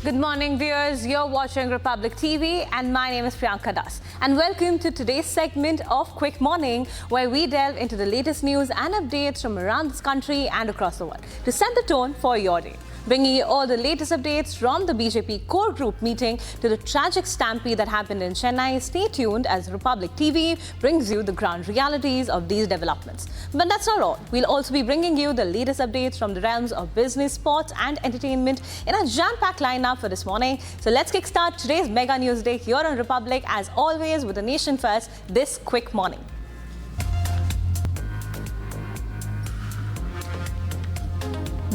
Good morning, viewers. You're watching Republic TV and my name is Priyanka Das. And welcome to today's segment of Quick Morning, where we delve into the latest news and updates from around this country and across the world to set the tone for your day. Bringing you all the latest updates from the BJP core group meeting to the tragic stampede that happened in Chennai. Stay tuned as Republic TV brings you the ground realities of these developments. But that's not all. We'll also be bringing you the latest updates from the realms of business, sports and entertainment in a jam-packed lineup for this morning. So let's kickstart today's Mega News Day here on Republic, as always with the nation first, this quick morning.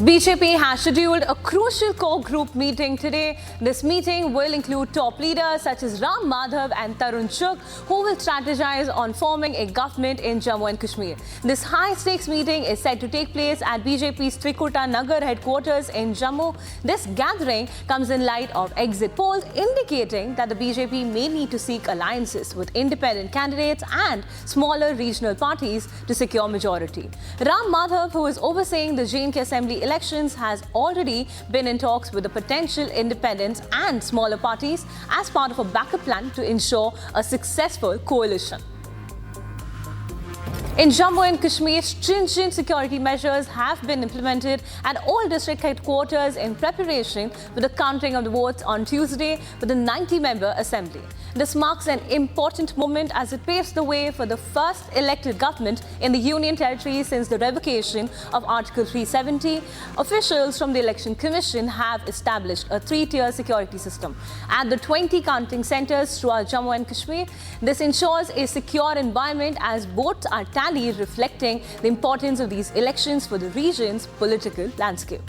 BJP has scheduled a crucial core group meeting today. This meeting will include top leaders such as Ram Madhav and Tarun Chugh, who will strategize on forming a government in Jammu and Kashmir. This high-stakes meeting is set to take place at BJP's Trikuta Nagar headquarters in Jammu. This gathering comes in light of exit polls indicating that the BJP may need to seek alliances with independent candidates and smaller regional parties to secure majority. Ram Madhav, who is overseeing the J&K Assembly elections, has already been in talks with the potential independents and smaller parties as part of a backup plan to ensure a successful coalition. In Jammu and Kashmir, stringent security measures have been implemented at all district headquarters in preparation for the counting of the votes on Tuesday with the 90-member assembly. This marks an important moment as it paves the way for the first elected government in the Union Territory since the revocation of Article 370. Officials from the Election Commission have established a 3-tier security system at the 20 counting centres throughout Jammu and Kashmir. This ensures a secure environment as votes are tallied, reflecting the importance of these elections for the region's political landscape.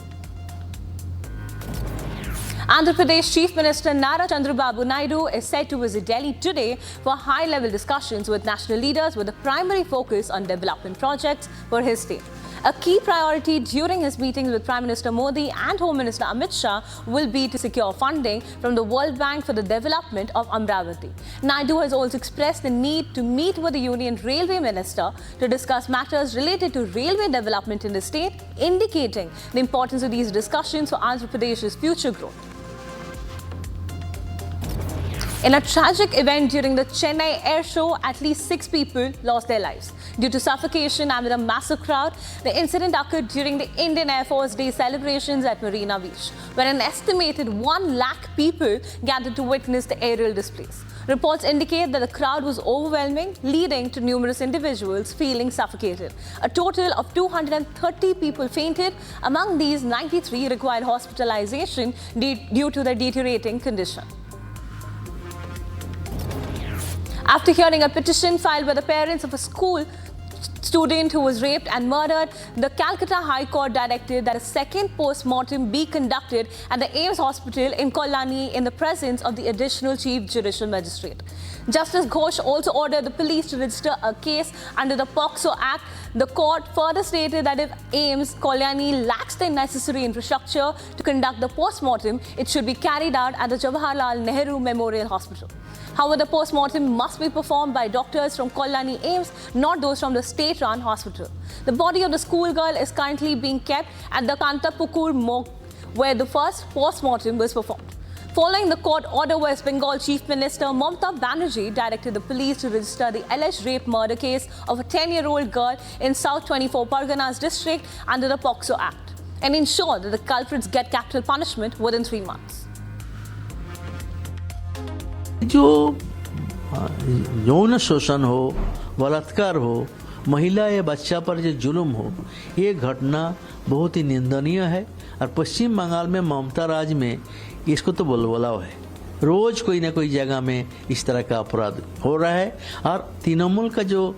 Andhra Pradesh Chief Minister Nara Chandrababu Naidu is set to visit Delhi today for high-level discussions with national leaders with a primary focus on development projects for his state. A key priority during his meetings with Prime Minister Modi and Home Minister Amit Shah will be to secure funding from the World Bank for the development of Amravati. Naidu has also expressed the need to meet with the Union Railway Minister to discuss matters related to railway development in the state, indicating the importance of these discussions for Andhra Pradesh's future growth. In a tragic event during the Chennai air show, at least 6 people lost their lives due to suffocation amid a massive crowd. The incident occurred during the Indian Air Force Day celebrations at Marina Beach, where an estimated 1 lakh people gathered to witness the aerial displays. Reports indicate that the crowd was overwhelming, leading to numerous individuals feeling suffocated. A total of 230 people fainted. Among these, 93 required hospitalization due to their deteriorating condition. After hearing a petition filed by the parents of a school student who was raped and murdered, the Calcutta High Court directed that a second post-mortem be conducted at the AIIMS Hospital in Kolkata in the presence of the additional Chief Judicial Magistrate. Justice Ghosh also ordered the police to register a case under the POCSO Act. The court further stated that if AIIMS Kolkata lacks the necessary infrastructure to conduct the post-mortem, it should be carried out at the Jawaharlal Nehru Memorial Hospital. However, the post-mortem must be performed by doctors from Kolkata AIIMS, not those from the state-run hospital. The body of the schoolgirl is currently being kept at the Kantapukur morgue, where the first post-mortem was performed. Following the court order, West Bengal Chief Minister Mamata Banerjee directed the police to register the alleged rape murder case of a 10-year-old girl in South 24 Parganas district under the POCSO Act and ensure that the culprits get capital punishment within 3 months. जो यौन शोषण हो, बलात्कार हो, महिला या बच्चा पर जो जुल्म हो, ये घटना बहुत ही निंदनीय है और पश्चिम बंगाल में ममता राज में इसको तो बोलबोला है। रोज कोई ना कोई जगह में इस तरह का अपराध हो रहा है और तृणमूल का जो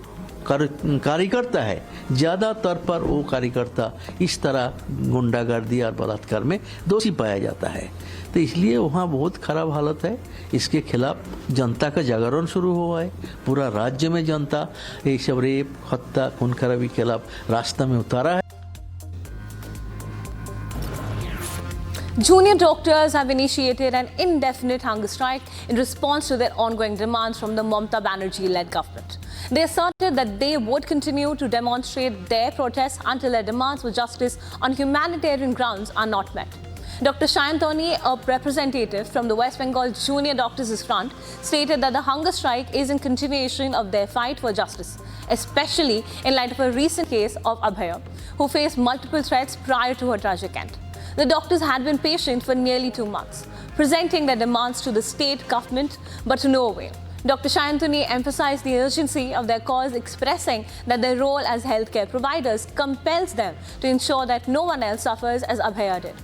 कार्यकर्ता है, ज़्यादातर पर वो कार्यकर्ता इस तरह गुंडागर्दी और बलात्कार में दोषी पाया जाता है। तो इसलिए वहाँ बहुत खराब हालत है। इसके खिलाफ जनता का जागरण शुरू हुआ है। पूरा राज्य में जनता ये सब रेप, हत्या, खून खराबी के खिलाफ रास्ता में उतारा है। Junior doctors have initiated an indefinite hunger strike in response to their ongoing demands from the Mamata Banerjee-led government. They asserted that they would continue to demonstrate their protests until their demands for justice on humanitarian grounds are not met. Dr. Shayantoni, a representative from the West Bengal Junior Doctors' Front, stated that the hunger strike is in continuation of their fight for justice, especially in light of a recent case of Abhaya, who faced multiple threats prior to her tragic end. The doctors had been patient for nearly 2 months, presenting their demands to the state government, but to no avail. Dr. Shayantoni emphasized the urgency of their cause, expressing that their role as healthcare providers compels them to ensure that no one else suffers as Abhaya did.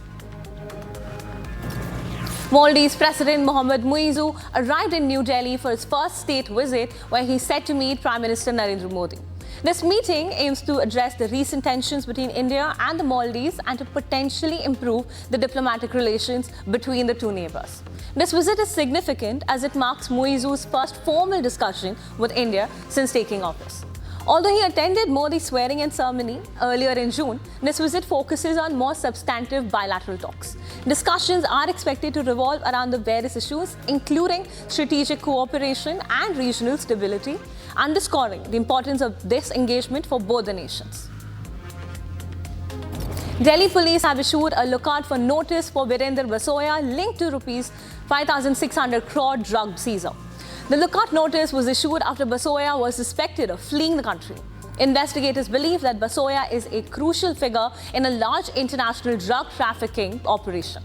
Maldives President Mohamed Muizzu arrived in New Delhi for his first state visit, where he is set to meet Prime Minister Narendra Modi. This meeting aims to address the recent tensions between India and the Maldives and to potentially improve the diplomatic relations between the two neighbors. This visit is significant as it marks Muizzu's first formal discussion with India since taking office. Although he attended Modi's swearing-in ceremony earlier in June, this visit focuses on more substantive bilateral talks. Discussions are expected to revolve around the various issues, including strategic cooperation and regional stability, underscoring the importance of this engagement for both the nations. Delhi police have issued a lookout for notice for Virender Basoya linked to Rs 5,600 crore drug seizure. The lookout notice was issued after Basoya was suspected of fleeing the country. Investigators believe that Basoya is a crucial figure in a large international drug trafficking operation.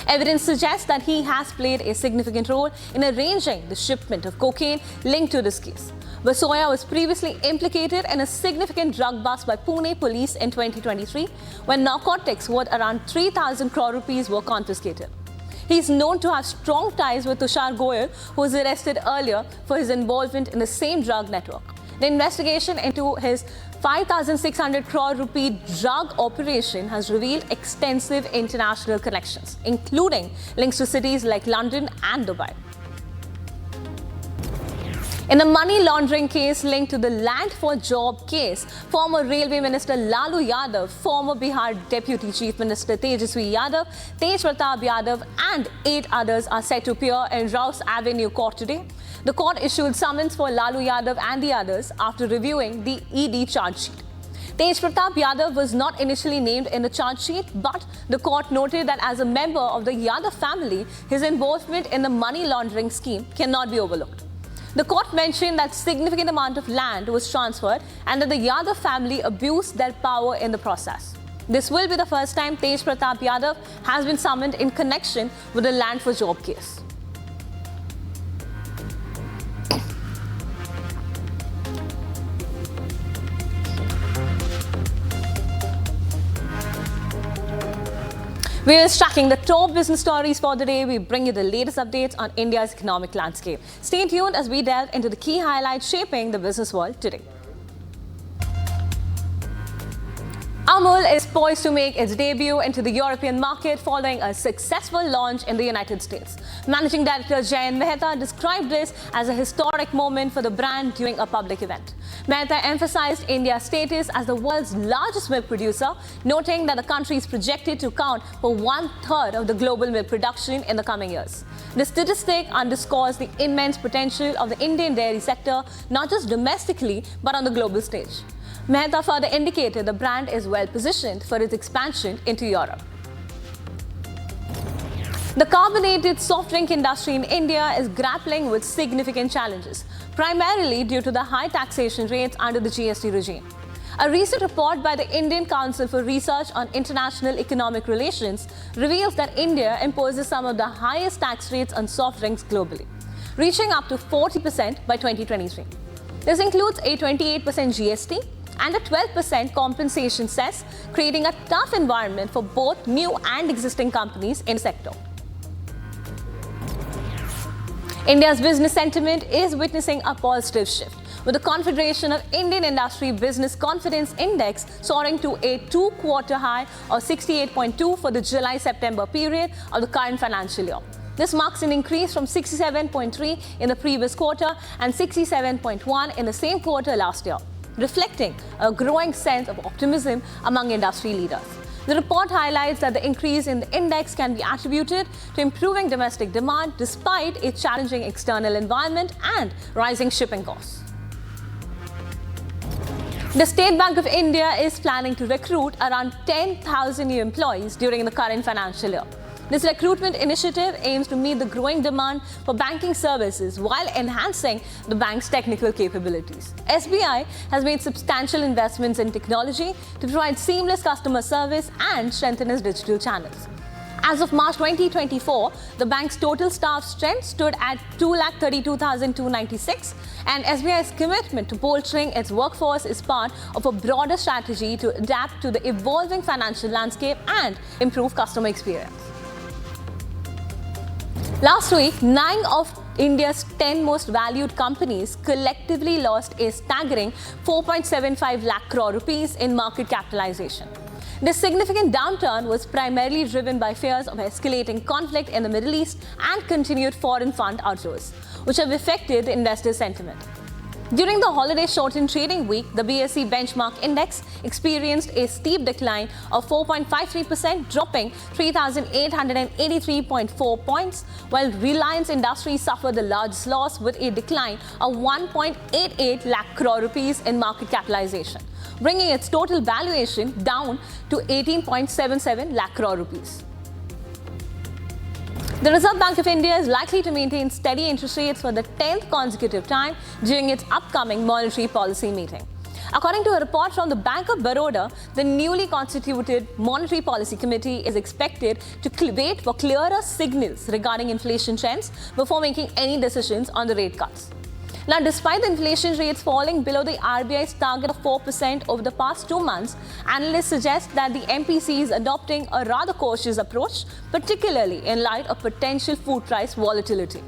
Evidence suggests that he has played a significant role in arranging the shipment of cocaine linked to this case. Basoya was previously implicated in a significant drug bust by Pune police in 2023, when narcotics worth around 3,000 crore rupees were confiscated. He is known to have strong ties with Tushar Goyal, who was arrested earlier for his involvement in the same drug network. The investigation into his 5,600 crore rupee drug operation has revealed extensive international connections, including links to cities like London and Dubai. In a money laundering case linked to the Land for Job case, former Railway Minister Lalu Yadav, former Bihar Deputy Chief Minister Tejaswi Yadav, Tej Pratap Yadav and 8 others are set to appear in Rouse Avenue Court today. The court issued summons for Lalu Yadav and the others after reviewing the ED charge sheet. Tej Pratap Yadav was not initially named in the charge sheet, but the court noted that as a member of the Yadav family, his involvement in the money laundering scheme cannot be overlooked. The court mentioned that significant amount of land was transferred and that the Yadav family abused their power in the process. This will be the first time Tej Pratap Yadav has been summoned in connection with the Land for Job case. We are tracking the top business stories for the day. We bring you the latest updates on India's economic landscape. Stay tuned as we delve into the key highlights shaping the business world today. Amul is poised to make its debut into the European market following a successful launch in the United States. Managing Director Jayan Mehta described this as a historic moment for the brand during a public event. Mehta emphasized India's status as the world's largest milk producer, noting that the country is projected to account for 1/3 of the global milk production in the coming years. The statistic underscores the immense potential of the Indian dairy sector, not just domestically, but on the global stage. Mehta further indicated the brand is well positioned for its expansion into Europe. The carbonated soft drink industry in India is grappling with significant challenges, primarily due to the high taxation rates under the GST regime. A recent report by the Indian Council for Research on International Economic Relations reveals that India imposes some of the highest tax rates on soft drinks globally, reaching up to 40% by 2023. This includes a 28% GST and a 12% compensation cess, creating a tough environment for both new and existing companies in the sector. India's business sentiment is witnessing a positive shift, with the Confederation of Indian Industry Business Confidence Index soaring to a 2-quarter high of 68.2 for the July-September period of the current financial year. This marks an increase from 67.3 in the previous quarter and 67.1 in the same quarter last year, reflecting a growing sense of optimism among industry leaders. The report highlights that the increase in the index can be attributed to improving domestic demand despite a challenging external environment and rising shipping costs. The State Bank of India is planning to recruit around 10,000 new employees during the current financial year. This recruitment initiative aims to meet the growing demand for banking services while enhancing the bank's technical capabilities. SBI has made substantial investments in technology to provide seamless customer service and strengthen its digital channels. As of March 2024, the bank's total staff strength stood at 232,296, and SBI's commitment to bolstering its workforce is part of a broader strategy to adapt to the evolving financial landscape and improve customer experience. Last week, 9 of India's 10 most valued companies collectively lost a staggering 4.75 lakh crore rupees in market capitalization. This significant downturn was primarily driven by fears of escalating conflict in the Middle East and continued foreign fund outflows, which have affected the investor sentiment. During the holiday-shortened trading week, the BSE benchmark index experienced a steep decline of 4.53%, dropping 3,883.4 points, while Reliance Industries suffered the largest loss with a decline of 1.88 lakh crore rupees in market capitalization, bringing its total valuation down to 18.77 lakh crore rupees. The Reserve Bank of India is likely to maintain steady interest rates for the 10th consecutive time during its upcoming monetary policy meeting. According to a report from the Bank of Baroda, the newly constituted Monetary Policy Committee is expected to wait for clearer signals regarding inflation trends before making any decisions on the rate cuts. Now, despite the inflation rates falling below the RBI's target of 4% over the past 2 months, analysts suggest that the MPC is adopting a rather cautious approach, particularly in light of potential food price volatility.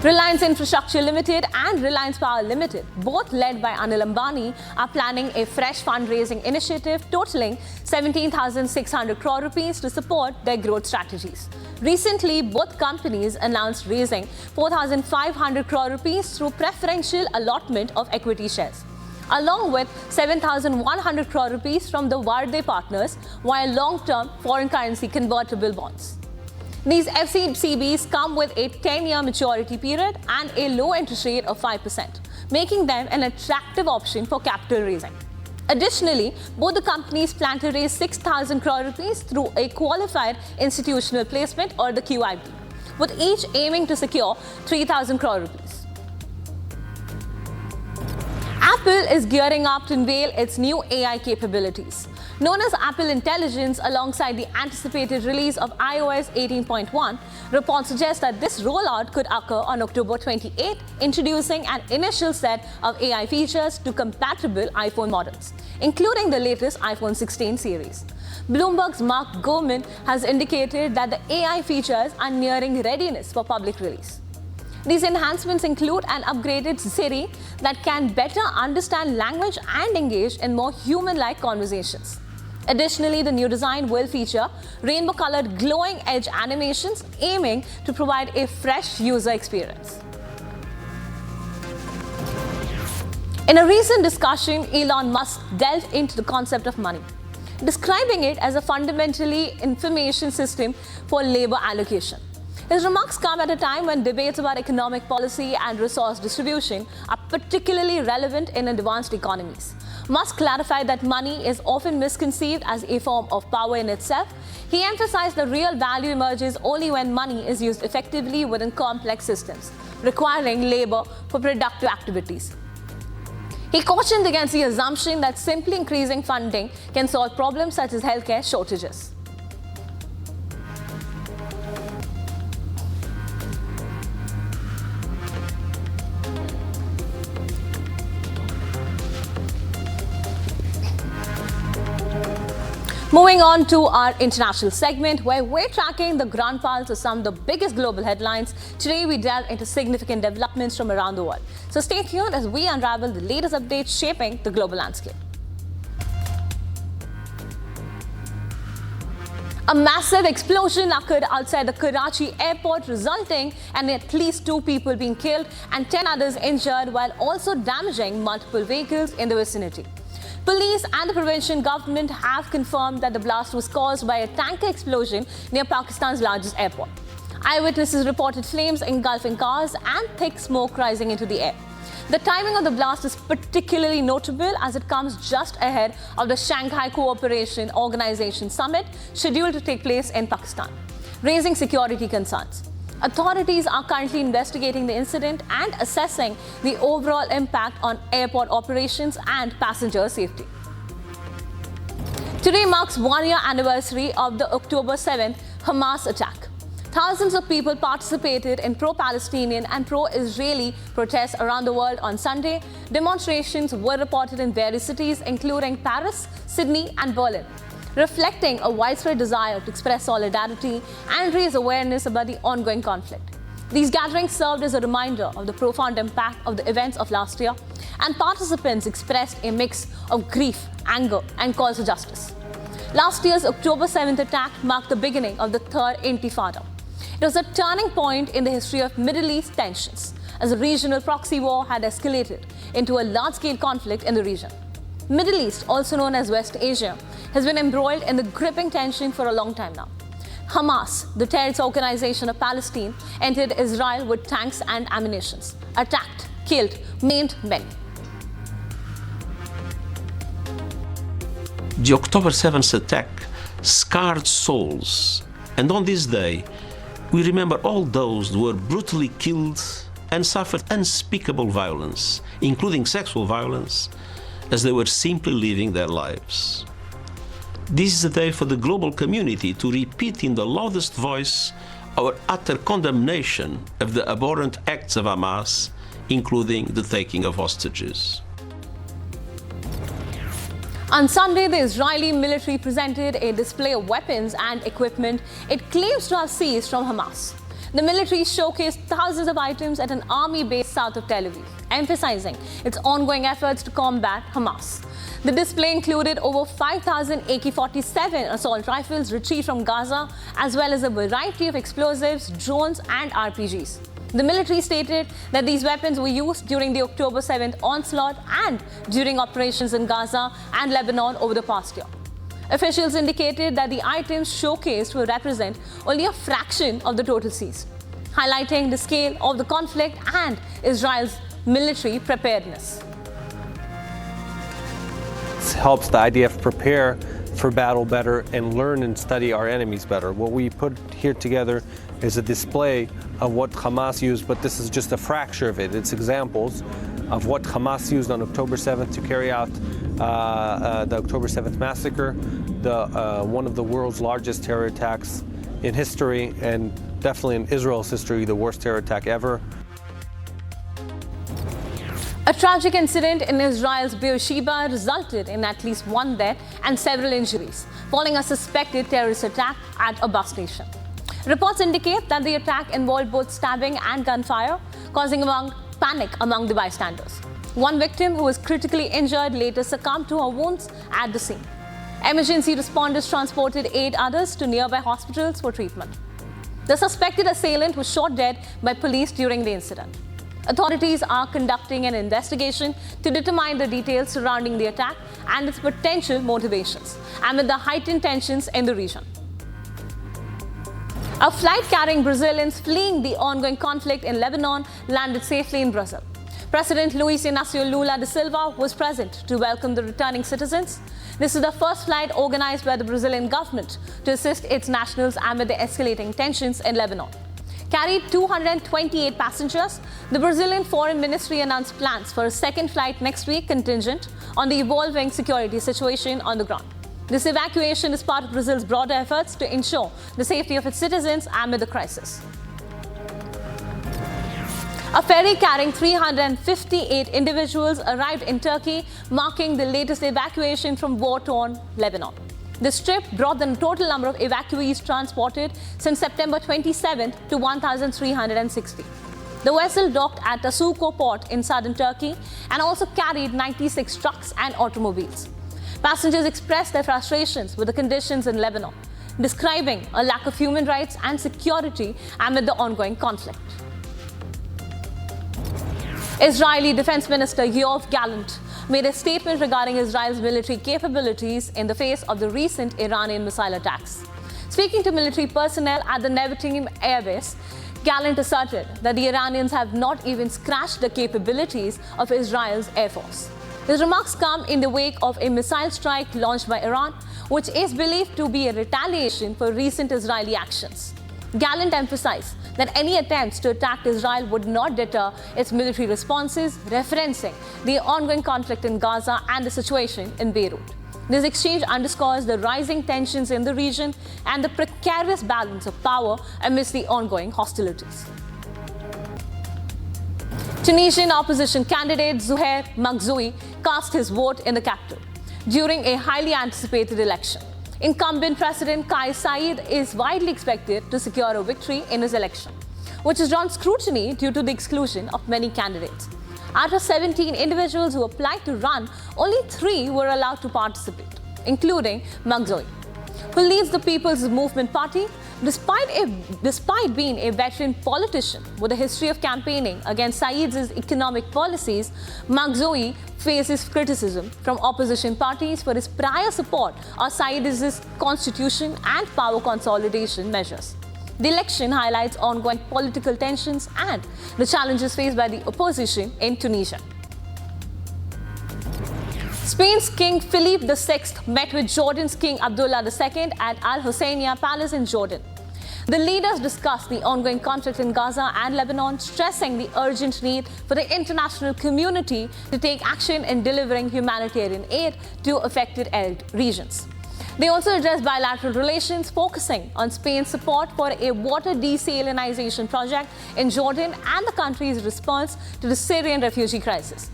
Reliance Infrastructure Limited and Reliance Power Limited, both led by Anil Ambani, are planning a fresh fundraising initiative totaling 17,600 crore rupees to support their growth strategies. Recently, both companies announced raising 4,500 crore rupees through preferential allotment of equity shares, along with 7,100 crore rupees from the Varde partners via long-term foreign currency convertible bonds. These FCCBs come with a 10-year maturity period and a low interest rate of 5%, making them an attractive option for capital raising. Additionally, both the companies plan to raise 6,000 crore rupees through a qualified institutional placement or the QIP, with each aiming to secure 3,000 crore rupees. Apple is gearing up to unveil its new AI capabilities. Known as Apple Intelligence, alongside the anticipated release of iOS 18.1, reports suggest that this rollout could occur on October 28, introducing an initial set of AI features to compatible iPhone models, including the latest iPhone 16 series. Bloomberg's Mark Gurman has indicated that the AI features are nearing readiness for public release. These enhancements include an upgraded Siri that can better understand language and engage in more human-like conversations. Additionally, the new design will feature rainbow-colored glowing edge animations, aiming to provide a fresh user experience. In a recent discussion, Elon Musk delved into the concept of money, describing it as a fundamentally information system for labor allocation. His remarks come at a time when debates about economic policy and resource distribution are particularly relevant in advanced economies. Musk clarified that money is often misconceived as a form of power in itself. He emphasized that real value emerges only when money is used effectively within complex systems, requiring labor for productive activities. He cautioned against the assumption that simply increasing funding can solve problems such as healthcare shortages. Moving on to our international segment, where we're tracking the ground pulse of some of the biggest global headlines. Today, we delve into significant developments from around the world. So stay tuned as we unravel the latest updates shaping the global landscape. A massive explosion occurred outside the Karachi airport, resulting in at least 2 people being killed and 10 others injured, while also damaging multiple vehicles in the vicinity. Police and the provincial government have confirmed that the blast was caused by a tanker explosion near Pakistan's largest airport. Eyewitnesses reported flames engulfing cars and thick smoke rising into the air. The timing of the blast is particularly notable as it comes just ahead of the Shanghai Cooperation Organization Summit scheduled to take place in Pakistan, raising security concerns. Authorities are currently investigating the incident and assessing the overall impact on airport operations and passenger safety. Today marks 1-year anniversary of the October 7th Hamas attack. Thousands of people participated in pro-Palestinian and pro-Israeli protests around the world on Sunday. Demonstrations were reported in various cities, including Paris, Sydney, and Berlin, reflecting a widespread desire to express solidarity and raise awareness about the ongoing conflict. These gatherings served as a reminder of the profound impact of the events of last year, and participants expressed a mix of grief, anger, and calls for justice. Last year's October 7th attack marked the beginning of the Third Intifada. It was a turning point in the history of Middle East tensions, as a regional proxy war had escalated into a large-scale conflict in the region. Middle East, also known as West Asia, has been embroiled in the gripping tension for a long time now. Hamas, the terrorist organization of Palestine, entered Israel with tanks and ammunition, attacked, killed, maimed many. The October 7th attack scarred souls, and on this day, we remember all those who were brutally killed and suffered unspeakable violence, including sexual violence, as they were simply living their lives. This is a day for the global community to repeat in the loudest voice our utter condemnation of the abhorrent acts of Hamas, including the taking of hostages. On Sunday, the Israeli military presented a display of weapons and equipment it claims to have seized from Hamas. The military showcased thousands of items at an army base south of Tel Aviv, emphasizing its ongoing efforts to combat Hamas. The display included over 5,000 AK-47 assault rifles retrieved from Gaza, as well as a variety of explosives, drones, and RPGs. The military stated that these weapons were used during the October 7th onslaught and during operations in Gaza and Lebanon over the past year. Officials indicated that the items showcased will represent only a fraction of the total seized, highlighting the scale of the conflict and Israel's military preparedness. This helps the IDF prepare for battle better and learn and study our enemies better. What we put here together is a display of what Hamas used, but this is just a fracture of it. It's examples of what Hamas used on October 7th to carry out the October 7th massacre, one of the world's largest terror attacks in history, and definitely in Israel's history, the worst terror attack ever. A tragic incident in Israel's Beersheba resulted in at least one death and several injuries, following a suspected terrorist attack at a bus station. Reports indicate that the attack involved both stabbing and gunfire, causing panic among the bystanders. One victim, who was critically injured, later succumbed to her wounds at the scene. Emergency responders transported 8 others to nearby hospitals for treatment. The suspected assailant was shot dead by police during the incident. Authorities are conducting an investigation to determine the details surrounding the attack and its potential motivations amid the heightened tensions in the region. A flight carrying Brazilians fleeing the ongoing conflict in Lebanon landed safely in Brazil. President Luiz Inácio Lula da Silva was present to welcome the returning citizens. This is the first flight organized by the Brazilian government to assist its nationals amid the escalating tensions in Lebanon. Carried 228 passengers, the Brazilian Foreign Ministry announced plans for a second flight next week contingent on the evolving security situation on the ground. This evacuation is part of Brazil's broader efforts to ensure the safety of its citizens amid the crisis. A ferry carrying 358 individuals arrived in Turkey, marking the latest evacuation from war-torn Lebanon. This trip brought the total number of evacuees transported since September 27th to 1,360. The vessel docked at Tasuko port in southern Turkey and also carried 96 trucks and automobiles. Passengers expressed their frustrations with the conditions in Lebanon, describing a lack of human rights and security amid the ongoing conflict. Israeli Defense Minister Yoav Gallant made a statement regarding Israel's military capabilities in the face of the recent Iranian missile attacks. Speaking to military personnel at the Nevatim Air Base, Gallant asserted that the Iranians have not even scratched the capabilities of Israel's air force. His remarks come in the wake of a missile strike launched by Iran, which is believed to be a retaliation for recent Israeli actions. Gallant emphasized that any attempts to attack Israel would not deter its military responses, referencing the ongoing conflict in Gaza and the situation in Beirut. This exchange underscores the rising tensions in the region and the precarious balance of power amidst the ongoing hostilities. Tunisian opposition candidate Zuhair Maghzoui cast his vote in the capital during a highly anticipated election. Incumbent President Kais Saied is widely expected to secure a victory in his election, which has drawn scrutiny due to the exclusion of many candidates. Out of 17 individuals who applied to run, only 3 were allowed to participate, including Maghzoui, who leads the People's Movement Party. Despite being a veteran politician with a history of campaigning against Said's economic policies, Maghzoui faces criticism from opposition parties for his prior support of Said's constitution and power consolidation measures. The election highlights ongoing political tensions and the challenges faced by the opposition in Tunisia. Spain's King Philip VI met with Jordan's King Abdullah II at Al Husseiniya Palace in Jordan. The leaders discussed the ongoing conflict in Gaza and Lebanon, stressing the urgent need for the international community to take action in delivering humanitarian aid to affected regions. They also addressed bilateral relations, focusing on Spain's support for a water desalinization project in Jordan and the country's response to the Syrian refugee crisis.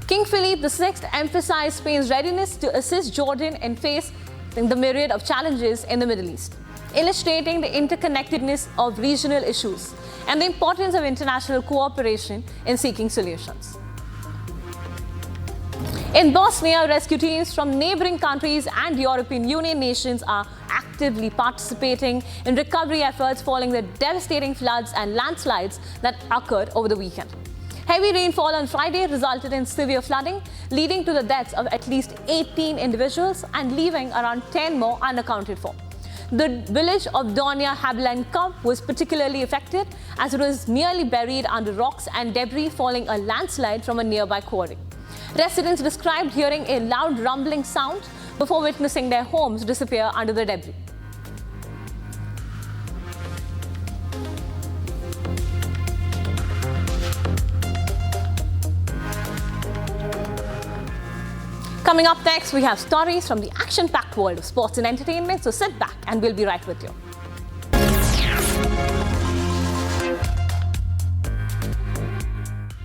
King Philip VI emphasized Spain's readiness to assist Jordan in facing the myriad of challenges in the Middle East, illustrating the interconnectedness of regional issues and the importance of international cooperation in seeking solutions. In Bosnia, rescue teams from neighboring countries and European Union nations are actively participating in recovery efforts following the devastating floods and landslides that occurred over the weekend. Heavy rainfall on Friday resulted in severe flooding, leading to the deaths of at least 18 individuals and leaving around 10 more unaccounted for. The village of Donja Hablanka was particularly affected as it was nearly buried under rocks and debris following a landslide from a nearby quarry. Residents described hearing a loud rumbling sound before witnessing their homes disappear under the debris. Coming up next, we have stories from the action-packed world of sports and entertainment, so sit back and we'll be right with you.